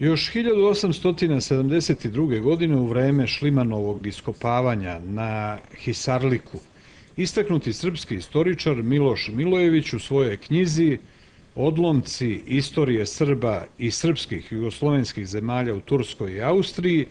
Još 1872. godine u vreme Šlimanovog iskopavanja na Hisarliku, istaknuti srpski istoričar Miloš Milojević u svojoj knjizi Odlomci istorije Srba i srpskih jugoslovenskih zemalja u Turskoj i Austriji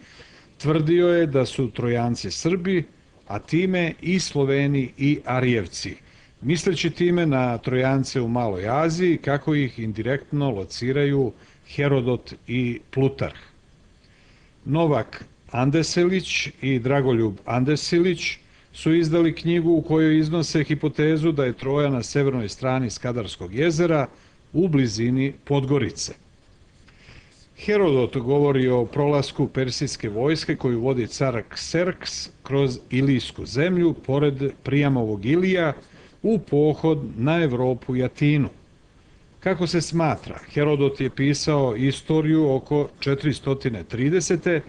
tvrdio je da su Trojanci Srbi, a time i Sloveni i Arijevci, misleći time na Trojance u Maloj Aziji, kako ih indirektno lociraju Herodot i Plutarh. Novak Andeselić i Dragoljub Andesilić su izdali knjigu u kojoj iznose hipotezu da je Troja na severnoj strani Skadarskog jezera u blizini Podgorice. Herodot govori o prolasku persijske vojske koju vodi car Kserks kroz Ilijsku zemlju pored Prijamovog Ilija u pohod na Evropu i Atinu. Kako se smatra, Herodot je pisao istoriju oko 430.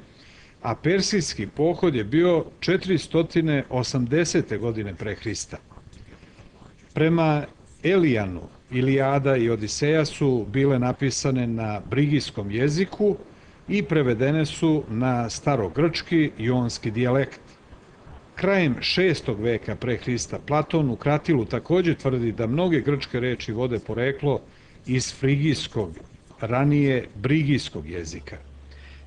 a persijski pohod je bio 480. godine pre Hrista. Prema Elijanu, Ilijada i Odiseja su bile napisane na brigijskom jeziku i prevedene su na starogrčki jonski dijalekt. Krajem 6. veka pre Hrista Platon u Kratilu takođe tvrdi da mnoge grčke reči vode poreklo iz frigijskog, ranije brigijskog jezika.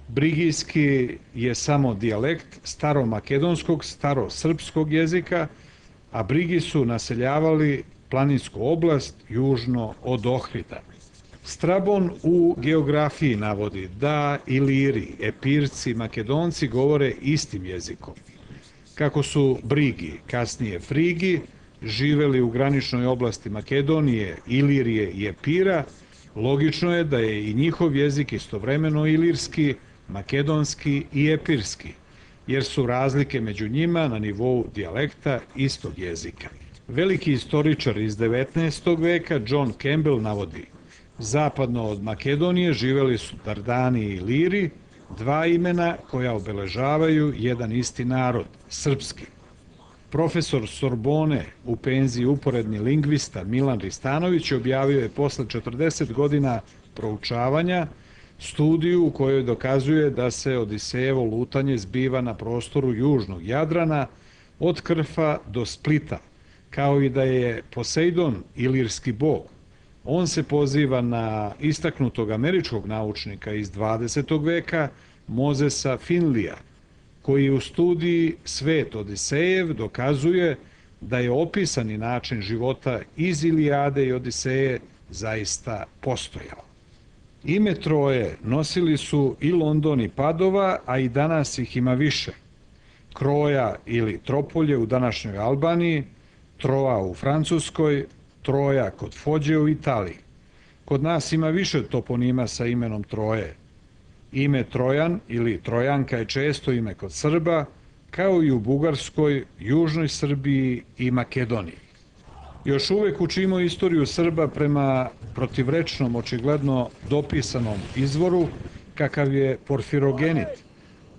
Brigijski je samo dijalekt staromakedonskog, starosrpskog jezika, a Brigi su naseljavali planinsku oblast južno od Ohrida. Strabon u geografiji navodi da Iliri, Epirci i Makedonci govore istim jezikom. Kako su Brigi, kasnije Frigi, živeli u graničnoj oblasti Makedonije, Ilirije i Epira, logično je da je i njihov jezik istovremeno ilirski, makedonski i epirski, jer su razlike među njima na nivou dijalekta istog jezika. Veliki istoričar iz 19. veka John Campbell navodi: zapadno od Makedonije živeli su Dardani i Iliri, dva imena koja obeležavaju jedan isti narod, srpski. Profesor Sorbone, u penziji uporedni lingvista Milan Ristanović, objavio je posle 40 godina proučavanja studiju u kojoj dokazuje da se Odisejevo lutanje zbiva na prostoru južnog Jadrana od Krfa do Splita, kao i da je Poseidon ilirski bog. On se poziva na istaknutog američkog naučnika iz 20. veka Mozesa Finlija, koji u studiji Svet Odisejev dokazuje da je opisani način života iz Ilijade i Odiseje zaista postojao. Ime Troje nosili su i London i Padova, a i danas ih ima više. Kroja ili Tropolje u današnjoj Albaniji, Troa u Francuskoj, Troja kod Fođe u Italiji. Kod nas ima više toponima sa imenom Troje. Ime Trojan ili Trojanka je često ime kod Srba, kao i u Bugarskoj, Južnoj Srbiji i Makedoniji. Još uvek učimo istoriju Srba prema protivrečnom, očigledno dopisanom izvoru, kakav je Porfirogenit,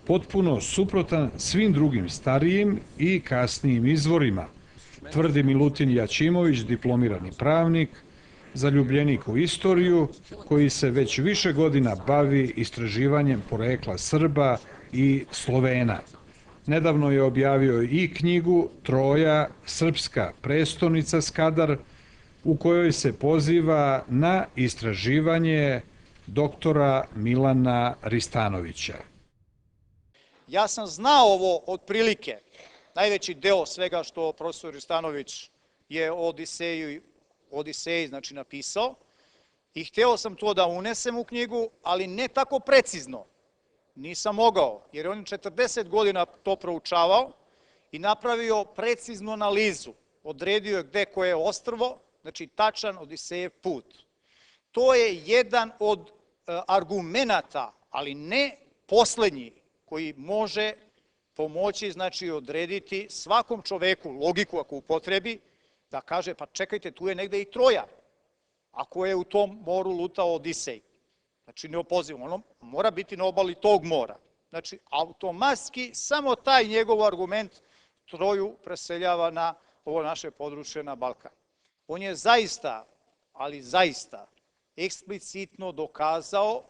potpuno suprotan svim drugim starijim i kasnijim izvorima, tvrdi Milutin Jaćimović, diplomirani pravnik, zaljubljenik u istoriju, koji se već više godina bavi istraživanjem porekla Srba i Slovena. Nedavno je objavio i knjigu Troja, srpska prestonica Skadar, u kojoj se poziva na istraživanje doktora Milana Ristanovića. Ja sam znao ovo otprilike, najveći deo svega što profesor Ristanović je o Odiseji znači napisao, i hteo sam to da unesem u knjigu, ali ne tako precizno. Nisam mogao, jer on 40 godina to proučavao i napravio preciznu analizu. Odredio je gde koje je ostrvo, znači tačan Odisejev put. To je jedan od argumenata, ali ne poslednji, koji može pomoći, znači odrediti svakom čoveku logiku ako upotrebi, da kaže pa čekajte, tu je negde i Troja, ako je u tom moru lutao Odisej. Znači neopozivo, ono mora biti na obali tog mora. Znači automatski samo taj njegov argument Troju preseljava na ovo naše područje na Balkan. On je zaista, ali zaista eksplicitno dokazao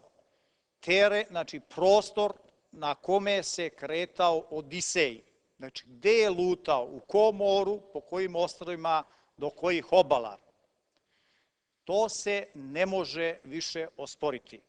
znači prostor na kome se kretao Odisej. Znači, gde je lutao, u kom moru, po kojim ostrvima, do kojih obala. To se ne može više osporiti.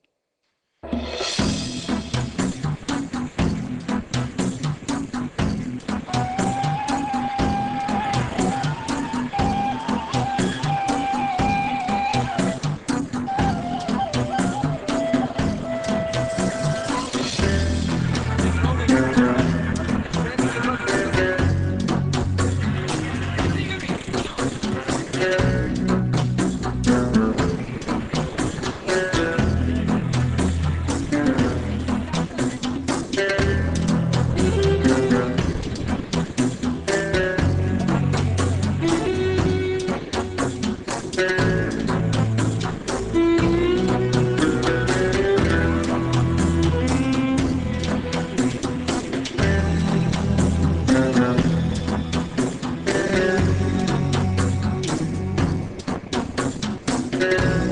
Yeah.